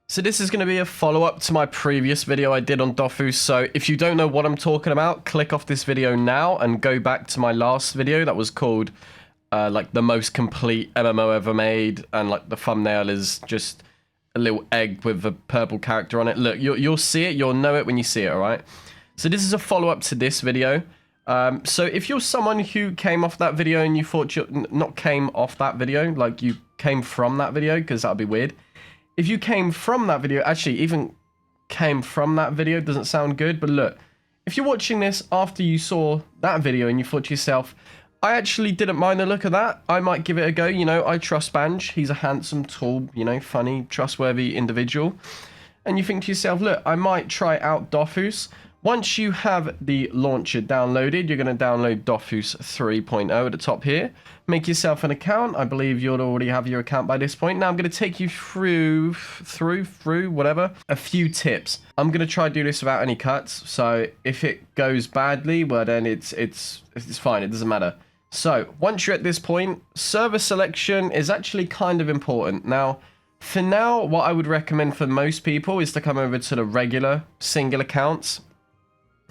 So this is going to be a follow-up to my previous video I did on Dofus. So if you don't know what I'm talking about, click off this video now and go back to my last video that was called like the most complete MMO ever made, and like the thumbnail is just a little egg with a purple character on it. Look, you'll see it, you'll know it when you see it, all right? So this is a follow-up to this video. So if you're someone who came off that video and you thought not came off that video, like you came from that video, because that would be weird. If you came from that video, actually even came from that video doesn't sound good, but look, if you're watching this after you saw that video and you thought to yourself, I actually didn't mind the look of that, I might give it a go, you know, I trust Banj, he's a handsome, tall, you know, funny, trustworthy individual, and you think to yourself, look, I might try out Dofus. Once you have the launcher downloaded, you're going to download Dofus 3.0 at the top here. Make yourself an account. I believe you'll already have your account by this point. Now I'm going to take you through whatever, a few tips. I'm going to try to do this without any cuts. So if it goes badly, well then it's fine. It doesn't matter. So once you're at this point, server selection is actually kind of important. Now, for now, what I would recommend for most people is to come over to the regular single accounts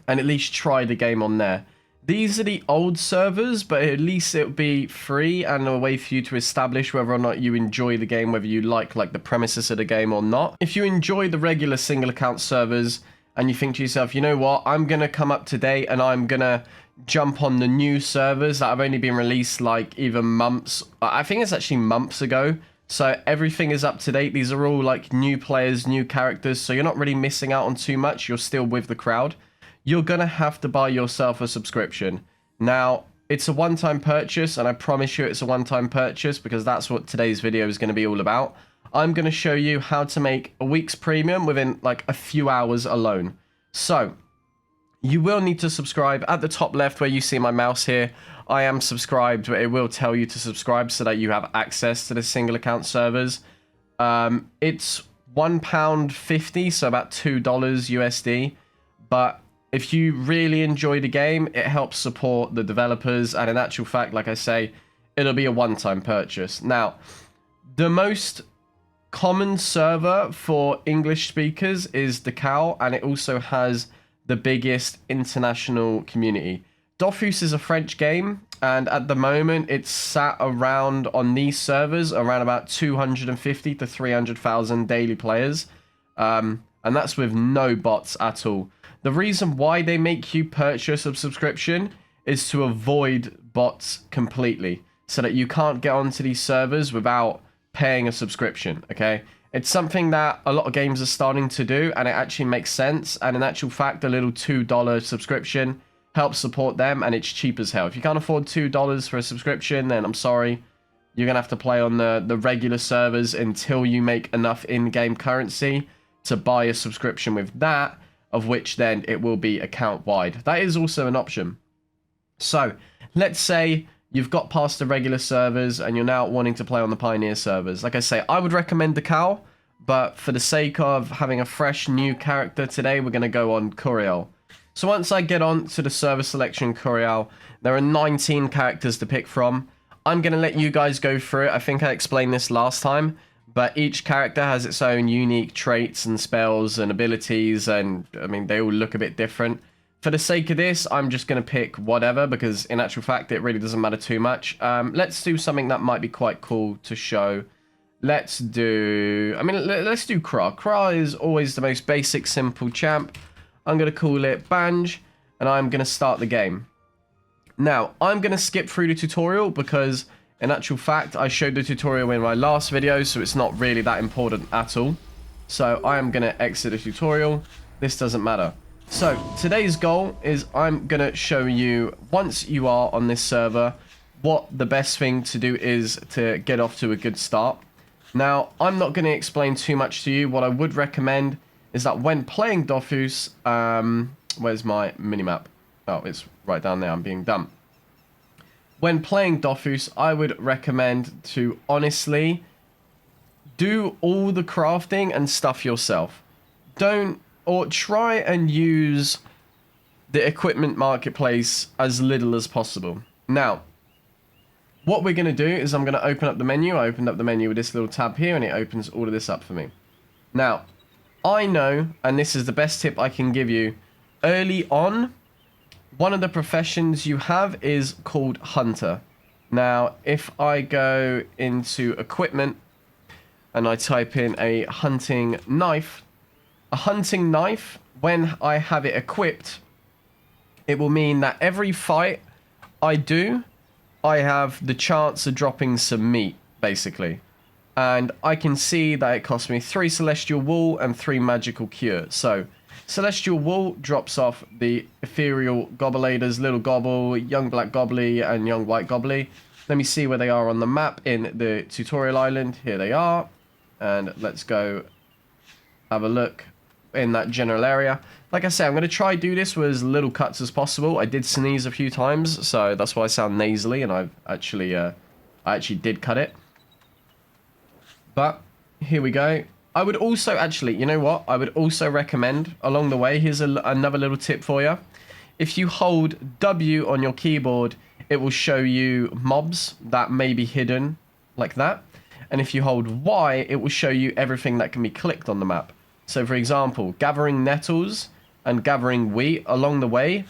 and at least try the game on there. These are the old servers, but at least it'll be free and a way for you to establish whether or not you enjoy the game, whether you like the premises of the game or not. If you enjoy the regular single account servers and you think to yourself, you know what, I'm gonna come up to date and I'm gonna jump on the new servers that have only been released like even months, I think it's actually months ago. So everything is up to date. These are all like new players, new characters, so you're not really missing out on too much. You're still with the crowd. You're going to have to buy yourself a subscription. Now, it's a one-time purchase, and I promise you it's a one-time purchase because that's what today's video is going to be all about. I'm going to show you how to make a week's premium within like a few hours alone. So, you will need to subscribe. At the top left where you see my mouse here, I am subscribed, but it will tell you to subscribe so that you have access to the single account servers. It's £1.50, so about $2 USD, but if you really enjoy the game, it helps support the developers, and in actual fact, like I say, it'll be a one-time purchase. Now, the most common server for English speakers is the Cow, and it also has the biggest international community. Dofus is a French game, and at the moment, it's sat around on these servers around about 250 to 300,000 daily players, and that's with no bots at all. The reason why they make you purchase a subscription is to avoid bots completely, so that you can't get onto these servers without paying a subscription, okay? It's something that a lot of games are starting to do, and it actually makes sense, and in actual fact, a little $2 subscription helps support them, and it's cheap as hell. If you can't afford $2 for a subscription, then I'm sorry, you're going to have to play on the regular servers until you make enough in-game currency to buy a subscription with that, of which then it will be account-wide. That is also an option. So, let's say you've got past the regular servers and you're now wanting to play on the Pioneer servers. Like I say, I would recommend the Cow, but for the sake of having a fresh new character today, we're going to go on Curiel. So once I get on to the server selection Curiel, there are 19 characters to pick from. I'm going to let you guys go through it. I think I explained this last time, but each character has its own unique traits and spells and abilities, and I mean, they all look a bit different. For the sake of this, I'm just going to pick whatever, because in actual fact, it really doesn't matter too much. Let's do something that might be quite cool to show. Let's do Kra. Kra is always the most basic, simple champ. I'm going to call it Banj, and I'm going to start the game. Now, I'm going to skip through the tutorial because in actual fact, I showed the tutorial in my last video, so it's not really that important at all. So I am going to exit the tutorial. This doesn't matter. So today's goal is I'm going to show you, once you are on this server, what the best thing to do is to get off to a good start. Now, I'm not going to explain too much to you. What I would recommend is that when playing Dofus, where's my minimap? Oh, it's right down there. I'm being dumb. When playing Dofus, I would recommend to honestly do all the crafting and stuff yourself. Or try and use the equipment marketplace as little as possible. Now, what we're going to do is I'm going to open up the menu. I opened up the menu with this little tab here, and it opens all of this up for me. Now, I know, and this is the best tip I can give you, early on, one of the professions you have is called hunter. Now, if I go into equipment and I type in a hunting knife, when I have it equipped, it will mean that every fight I do, I have the chance of dropping some meat, basically. And I can see that it costs me 3 Celestial Wool and 3 Magical Cure. So, Celestial Wool drops off the Ethereal Gobbleaders, Little Gobble, Young Black Gobbly, and Young White Gobbly. Let me see where they are on the map in the tutorial island. Here they are. And let's go have a look in that general area. Like I said, I'm going to try do this with as little cuts as possible. I did sneeze a few times, so that's why I sound nasally, and I actually did cut it. But here we go. I would also actually, you know what? I would also recommend along the way, here's another little tip for you. If you hold W on your keyboard, it will show you mobs that may be hidden like that. And if you hold Y, it will show you everything that can be clicked on the map. So for example, gathering nettles and gathering wheat along the way,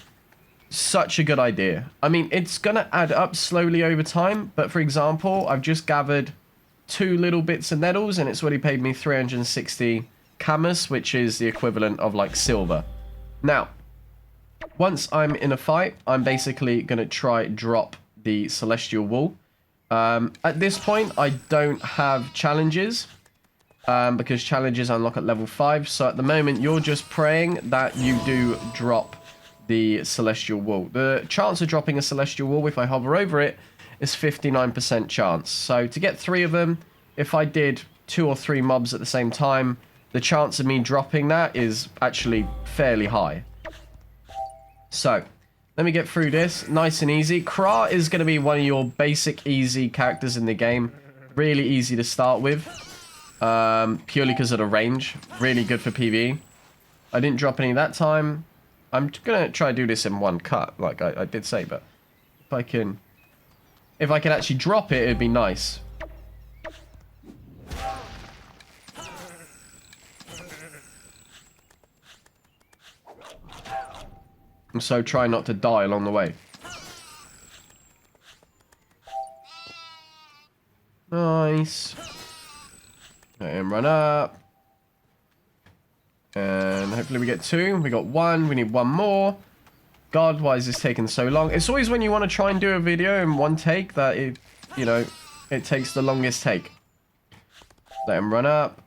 such a good idea. I mean, it's going to add up slowly over time. But for example, I've just gathered 2 little bits of nettles, and it's already paid me 360 camas, which is the equivalent of like silver. Now, once I'm in a fight, I'm basically going to try drop the Celestial Wool. At this point, I don't have challenges, because challenges unlock at level 5. So at the moment, you're just praying that you do drop the Celestial Wool. The chance of dropping a Celestial Wool, if I hover over it, is 59% chance. So to get 3 of them, if I did 2 or 3 mobs at the same time, the chance of me dropping that is actually fairly high. So let me get through this nice and easy. Kra is going to be one of your basic easy characters in the game. Really easy to start with, purely because of the range. Really good for PvE. I didn't drop any that time. I'm going to try to do this in one cut, like I did say, but if I can actually drop it, it'd be nice. And so try not to die along the way. Nice. And run up. And hopefully we get 2. We got 1. We need 1 more. God, why is this taking so long? It's always when you want to try and do a video in one take that it, you know, it takes the longest take. Let him run up.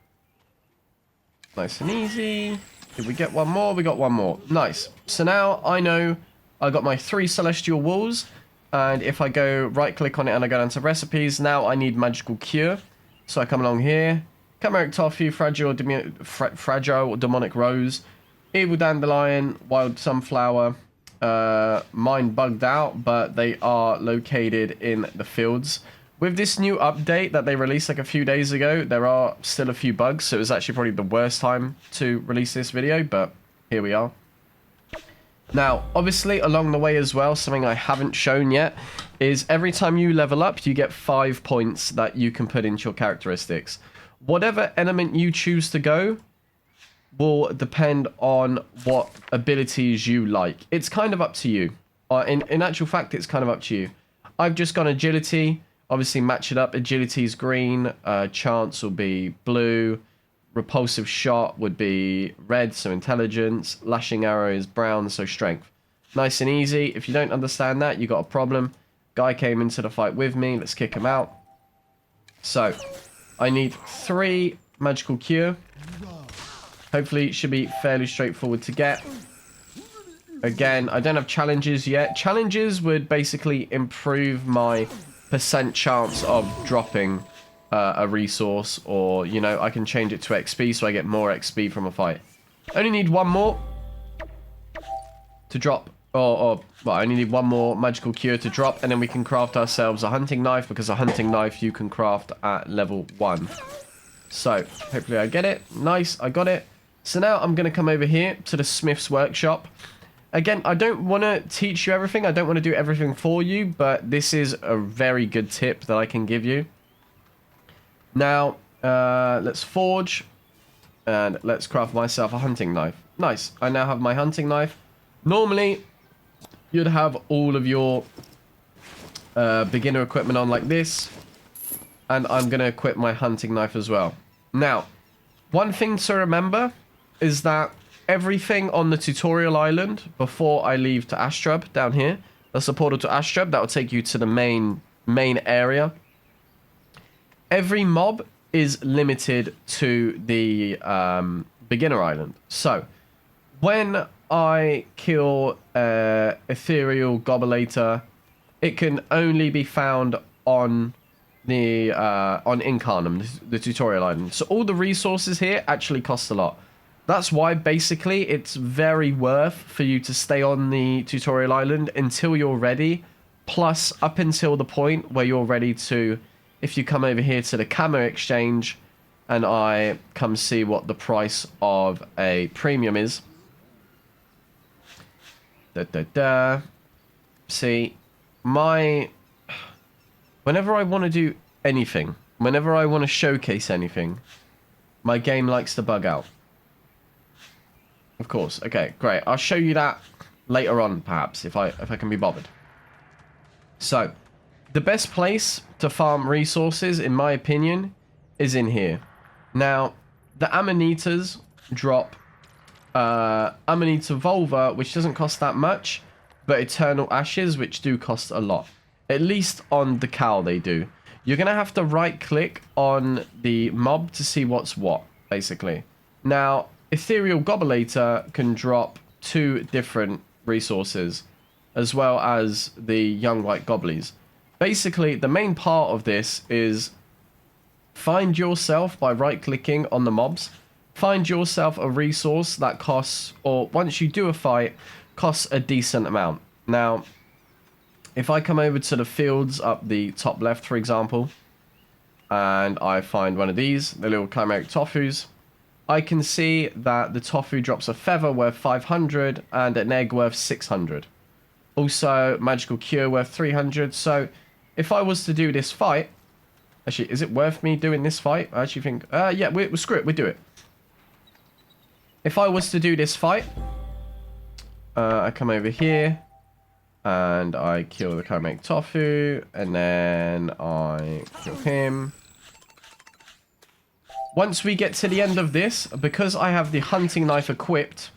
Nice and easy. Did we get 1 more? We got 1 more. Nice. So now I know I got my 3 Celestial Wools. And if I go right click on it and I go down to recipes, now I need Magical Cure. So I come along here. Chimeric Toffee, Fragile Demonic Rose, Evil Dandelion, Wild Sunflower. Mine bugged out, but they are located in the fields. With this new update that they released like a few days ago, there are still a few bugs, so it was actually probably the worst time to release this video, but here we are. Now, obviously, along the way as well, something I haven't shown yet, is every time you level up, you get 5 points that you can put into your characteristics. Whatever element you choose to go will depend on what abilities you like. It's kind of up to you. In actual fact, it's kind of up to you. I've just gone agility. Obviously, match it up. Agility is green. Chance will be blue. Repulsive shot would be red, so intelligence. Lashing arrow is brown, so strength. Nice and easy. If you don't understand that, you got a problem. Guy came into the fight with me. Let's kick him out. So, I need 3 Magical Cure. Hopefully, it should be fairly straightforward to get. Again, I don't have challenges yet. Challenges would basically improve my % chance of dropping a resource, or, you know, I can change it to XP so I get more XP from a fight. Only need 1 more to drop, well, I only need 1 more Magical Cure to drop, and then we can craft ourselves a hunting knife, because a hunting knife you can craft at level 1. So, hopefully I get it. Nice, I got it. So now I'm going to come over here to the Smith's Workshop. Again, I don't want to teach you everything. I don't want to do everything for you, but this is a very good tip that I can give you. Now, let's forge. And let's craft myself a hunting knife. Nice. I now have my hunting knife. Normally, you'd have all of your beginner equipment on like this. And I'm going to equip my hunting knife as well. Now, one thing to remember is that everything on the tutorial island before I leave to Astrub down here, that's a portal to Astrub that will take you to the main area. Every mob is limited to the beginner island. So, when I kill Ethereal Gobulator, it can only be found on the on Incarnum, the tutorial island. So all the resources here actually cost a lot. That's why basically it's very worth for you to stay on the tutorial island until you're ready, plus up until the point where you're ready to, if you come over here to the camo exchange and I come see what the price of a premium is. See, whenever I want to do anything, whenever I want to showcase anything, my game likes to bug out. Of course. Okay, great. I'll show you that later on, perhaps, if I can be bothered. So, the best place to farm resources, in my opinion, is in here. Now, the Ammonitas drop Ammonita Volva, which doesn't cost that much, but Eternal Ashes, which do cost a lot. At least on the cow they do. You're going to have to right-click on the mob to see what's what, basically. Now, Ethereal Gobulator can drop 2 different resources, as well as the Young White Goblies. Basically, the main part of this is find yourself, by right-clicking on the mobs, find yourself a resource that costs, or once you do a fight, costs a decent amount. Now, if I come over to the fields up the top left, for example, and I find one of these, the little chimeric toffus, I can see that the tofu drops a feather worth 500 and an egg worth 600. Also, magical cure worth 300. So, if I was to do this fight, actually, is it worth me doing this fight? I actually think, yeah, screw it, we do it. If I was to do this fight, I come over here, and I kill the chimeric tofu, and then I kill him. Once we get to the end of this, because I have the hunting knife equipped,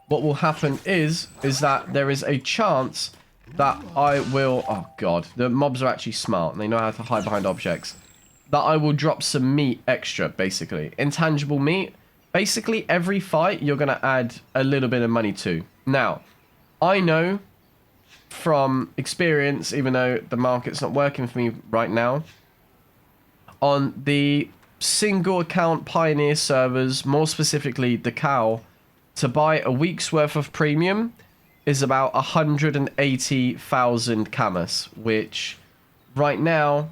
what will happen is that there is a chance that I will... Oh, God. The mobs are actually smart, and they know how to hide behind objects. That I will drop some meat extra, basically. Intangible meat. Basically, every fight, you're going to add a little bit of money to. Now, I know from experience, even though the market's not working for me right now, on the single account Pioneer servers, more specifically the cow, to buy a week's worth of premium is about 180,000 camas, which right now,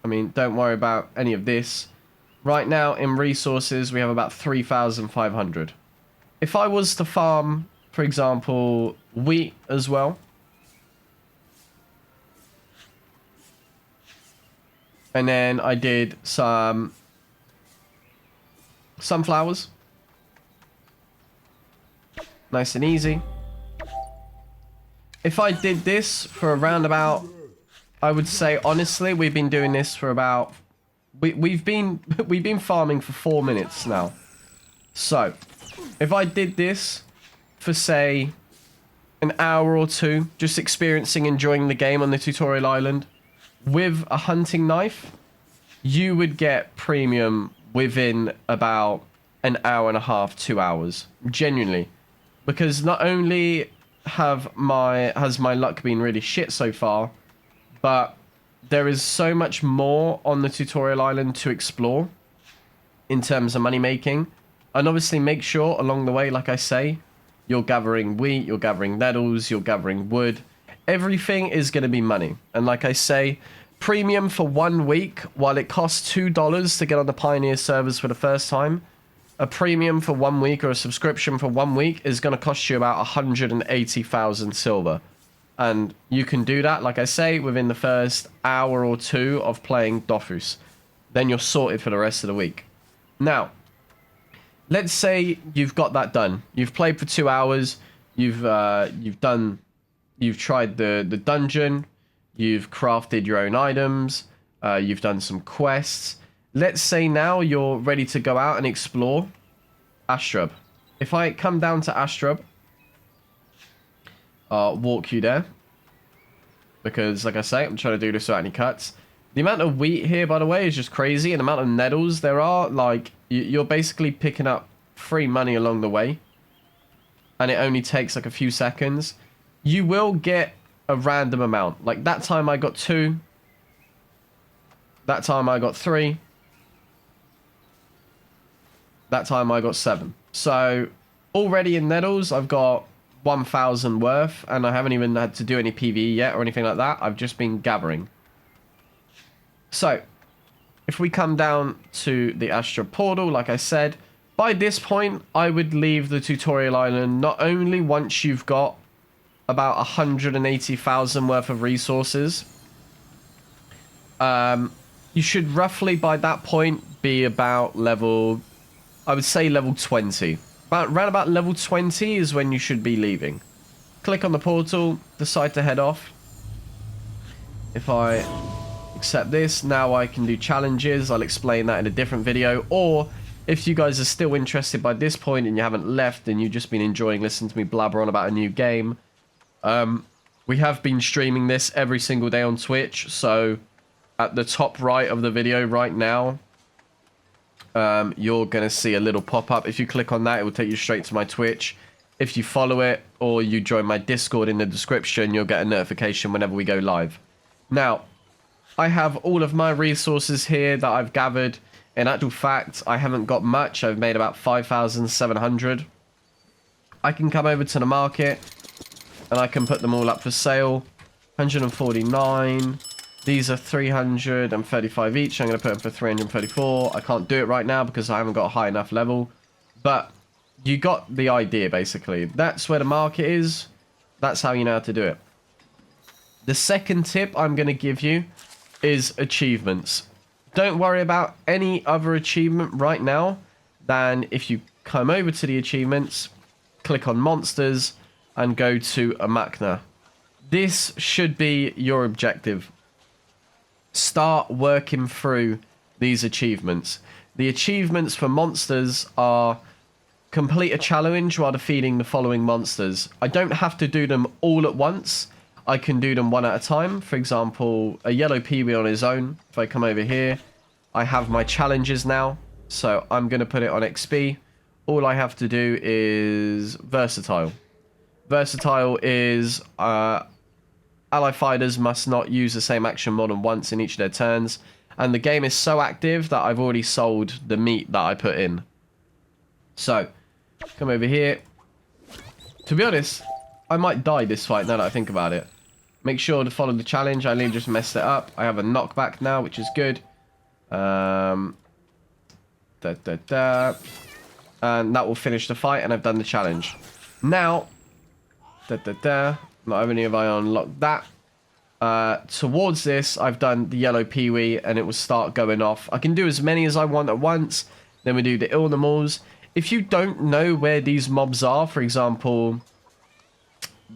I mean, don't worry about any of this. Right now in resources, we have about 3,500. If I was to farm, for example, wheat as well, and then I did some sunflowers. Nice and easy. If I did this for around about, I would say, honestly, we've been doing this for about, we've been farming for 4 minutes now. So, if I did this for, say, an hour or 2, just experiencing, enjoying the game on the tutorial island, with a hunting knife, you would get premium within about an hour and a half, 2 hours. Genuinely. Because not only has my luck been really shit so far, but there is so much more on the tutorial island to explore in terms of money making. And obviously make sure along the way, like I say, you're gathering wheat, you're gathering nettles, you're gathering wood. Everything is going to be money. And like I say, premium for 1 week, while it costs $2 to get on the Pioneer servers for the first time, a premium for 1 week or a subscription for 1 week is going to cost you about 180,000 silver. And you can do that, like I say, within the first hour or 2 of playing Dofus. then you're sorted for the rest of the week. Now, let's say you've got that done. You've played for 2 hours. You've tried the dungeon. You've crafted your own items. You've done some quests. Let's say now you're ready to go out and explore Astra. If I come down to Astra, I'll walk you there. Because, like I say, I'm trying to do this without any cuts. The amount of wheat here, by the way, is just crazy. And the amount of nettles there are, like, you're basically picking up free money along the way. And it only takes, like, a few seconds. You will get a random amount. Like, that time I got 2. That time I got 3. That time I got 7. So, already in nettles, I've got 1,000 worth. And I haven't even had to do any PvE yet or anything like that. I've just been gathering. So, if we come down to the Astra Portal, like I said, by this point, I would leave the tutorial island not only once you've got about 180,000 worth of resources. You should roughly, by that point, be about level, I would say level 20. Around about level 20 is when you should be leaving. Click on the portal, decide to head off. If I accept this, now I can do challenges. I'll explain that in a different video. Or if you guys are still interested by this point and you haven't left and you've just been enjoying listening to me blabber on about a new game, we have been streaming this every single day on Twitch. So at the top right of the video right now, you're going to see a little pop-up. If you click on that, it will take you straight to my Twitch. If you follow it or you join my Discord in the description, you'll get a notification whenever we go live. Now, I have all of my resources here that I've gathered. In actual fact, I haven't got much. I've made about 5,700. I can come over to the market and I can put them all up for sale. 149. These are 335 each. I'm going to put them for 334. I can't do it right now because I haven't got a high enough level. But you got the idea, basically. That's where the market is. That's how you know how to do it. The second tip I'm going to give you is achievements. Don't worry about any other achievement right now than if you come over to the achievements, click on monsters, and go to Amachna. This should be your objective. Start working through these achievements. The achievements for monsters are complete a challenge while defeating the following monsters. I don't have to do them all at once. I can do them one at a time. For example, a yellow peewee on his own. If I come over here, I have my challenges now. So I'm going to put it on XP. All I have to do is versatile. Versatile is ally fighters must not use the same action more than once in each of their turns. And the game is so active that I've already sold the meat that I put in. So, come over here. To be honest, I might die this fight now that I think about it. Make sure to follow the challenge. I literally just messed it up. I have a knockback now, which is good. And that will finish the fight, and I've done the challenge. Now, not only have I unlocked that, towards this, I've done the yellow peewee, and it will start going off. I can do as many as I want at once. Then we do the animals. If you don't know where these mobs are, for example,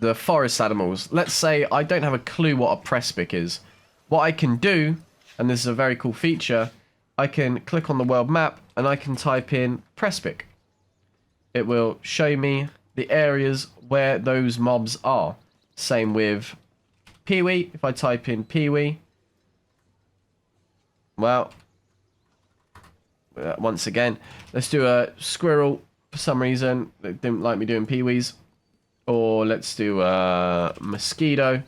the forest animals. Let's say I don't have a clue what a Prespic is. What I can do, and this is a very cool feature, I can click on the world map and I can type in Prespic. It will show me the areas where those mobs are. Same with peewee. If I type in peewee, well, once again, let's do a squirrel. For some reason, they didn't like me doing peewees. Or let's do a mosquito.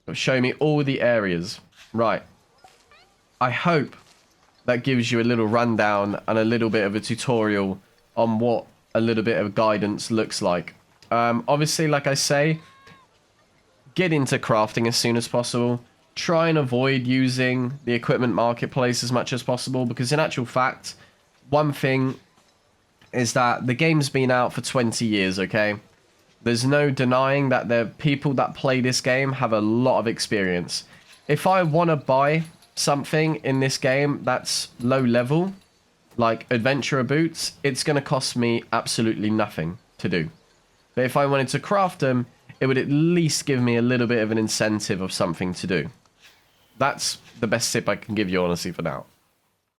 It'll show me all the areas. Right. I hope that gives you a little rundown and a little bit of a tutorial on what a little bit of guidance looks like. Obviously, like I say, get into crafting as soon as possible. Try and avoid using the equipment marketplace as much as possible, because in actual fact, one thing is that the game's been out for 20 years, okay? There's no denying that the people that play this game have a lot of experience. If I want to buy something in this game that's low level, like adventurer boots, it's going to cost me absolutely nothing to do. But if I wanted to craft them, it would at least give me a little bit of an incentive of something to do. That's the best tip I can give you, honestly, for now.